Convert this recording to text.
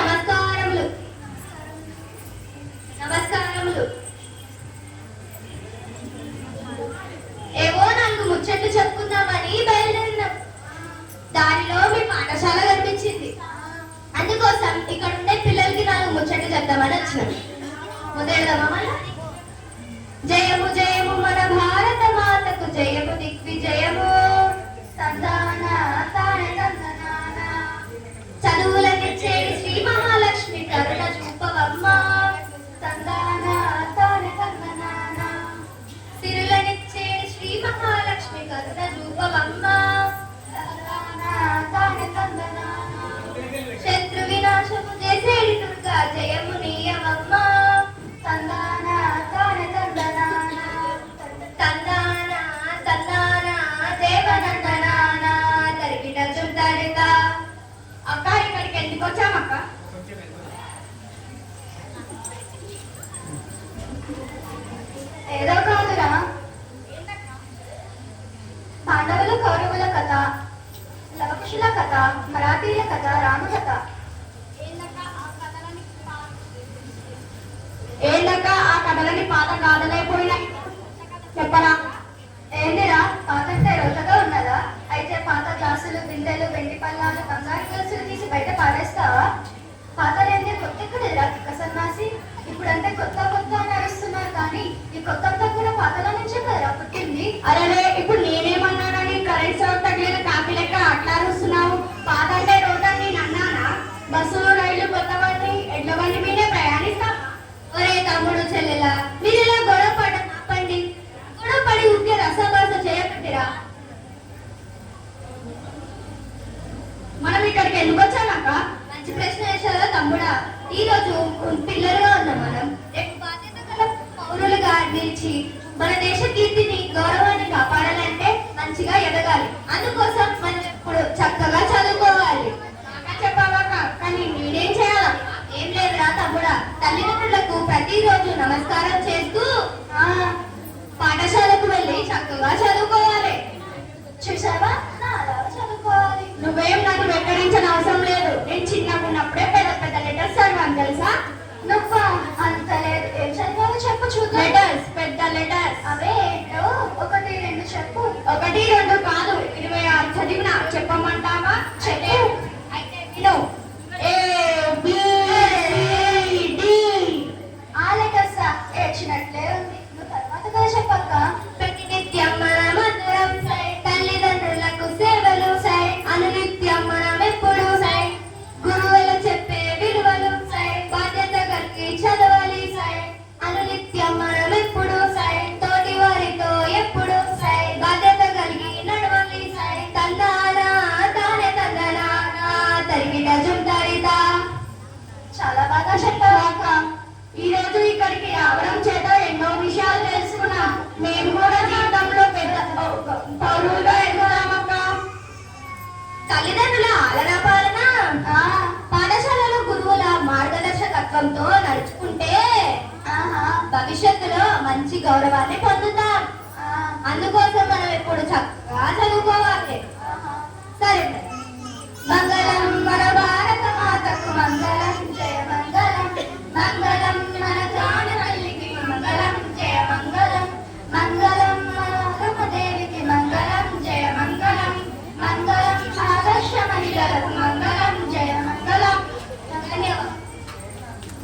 నమస్కారములు. నమస్కారములు. ఏవో నాకు ముచ్చట్లు చెప్పుకుందామని బయలుదేరినాం. దారిలో మీ పాఠశాల కనిపించింది. అందుకోసం ఇక్కడ ఉండే పిల్లలకి నాకు ముచ్చట్లు చెప్దామని వచ్చినాం. మొదలెడదామా మళ్ళా? జయము జయము మన భారత మాతకు, జయము దిగ్విజయము. సంతాన తాన తందనాన. చదువులనిచ్చేది శ్రీ మహాలక్ష్మి, కరుణ చూపవమ్మ. సంతాన తాన తందనాన. సిరులనిచ్చేది శ్రీ మహాలక్ష్మి, కరుణ చూపవమ్మ. సంతాన తాన తందనాన. శత్రు వినాశము చేసేది దుర్గా, జయము నీయవమ్మ. తందాన తాన తందనాన. తందాన తందాన దేవనందనాన. తరిగిట చుందరిత. అక్క ఇక్కడికి ఎందుకు వచ్చామక్క? ఏదో కాదురా, పాండవుల కౌరవుల కథ, లవకుశుల కథ, మరాఠీల కథ, రామ కథ. ఏందక్క ఆ కథలని పాత కాదలైపోయినాయి చెప్పరా? ఏందిరా పాతంటే రోజుగా ఉన్నదా? అయితే పాత గ్లాసులు, బిందెలు, వెండి పళ్ళాలు, బంగారు గ్లాసులు తీసి బయట పారేస్తావా? పాతలేంది కొత్త ఎక్కడేరా సన్నాసి? ఇప్పుడంటే కొత్త కొత్త అని అరుస్తున్నారు, కానీ ఈ కొత్త కూడా పాతల నుంచే కదరా పుట్టింది. అరే ఇప్పుడు నేనేమన్నానని కరెంట్ సౌండ్ తగిలిన కాపీ లెక్క అట్లా అరుస్తున్నావు? పాత అంటే రోడ్డు నేను అన్నానా? బస్సులు, రైళ్లు, కొత్త బండి, ఎడ్ల బండి మీదే ప్రయాణిస్తావా? ఒరే తమ్ముడు చెల్లెలా, మీరు ఇలా గొడవ పడండి. గొడవ పడి ఊరికే రసభాస చేయకట్టిరా. మనం ఇక్కడికి ఎందుకు వచ్చామక్క? మంచి ప్రశ్న వేశారా తమ్ముడా. ఈ రోజు పిల్లలుగా ఉన్నాం మనం. రేపు బాధ్యత గల పౌరులుగా నిలిచి మన దేశ కీర్తిని, గౌరవాన్ని కాపాడాలంటే మంచిగా ఎదగాలి. అందుకోసం మనం ఇప్పుడు చక్కగా చదువుకోవాలి. చెప్పావాక, కానీ నేనేం చేయాలా? ఏం లేదురా తమ్ముడా, తల్లిదండ్రులకు ప్రతిరోజు నమస్కారం చేస్తూ పాఠశాలకు వెళ్ళి చక్కగా చదువుకోవాలి. చూసావా, చదువుకోవాలి. నువ్వేం నన్ను వెక్కడించిన అవసరం లేదు. నేను చిన్నగా ఉన్నప్పుడే పెద్ద పెద్ద లెటర్స్ చదివాను తెలుసా? నువ్వా? అంత లేదు. ఏం చదివాలో చెప్పు చూద్దాం. లెటర్స్, పెద్ద లెటర్స్. అవే ఏంటో 1, 2 చెప్పు. 1, 2 కాదు, 26 చదివినా. చెప్పమంటావా? చెప్పు. అయితే విను. ఆ లెటర్స్ ఏడ్చినట్లే ఉంది. నువ్వు తర్వాత కదా చెప్పక్క. ప్రతినిత్యం మనం అందరం తల్లిదండ్రులకు సేవలు, అనునిత్యం మనం ఎప్పుడు గురువులు చెప్పే విలువలు, బాధ్యత కలిగి చదవాలి. అనునిత్యం మనం ఎప్పుడు తోటి వారితో ఎప్పుడు బాధ్యత కలిగి నడవాలి. తందానా తానే తందనా తరిగిట జుందరిత. చాలా బాగా చెప్పావక్క. ఈ రోజు ఇక్కడికి రావడం చేత ఎన్నో విషయాలు తెలుసుకున్నాం. మేము కూడా జీవితంలో పెద్ద పౌరులుగా ఎదుగుతామక్క. తల్లిదండ్రుల ఆలనా పాలన, పాఠశాలలో గురువుల మార్గదర్శకత్వంతో నడుచుకుంటే భవిష్యత్తులో మంచి గౌరవాన్ని పొందుతాం. అందుకోసం మనం ఎప్పుడు చక్కగా చదువుకోవాలి. సరే.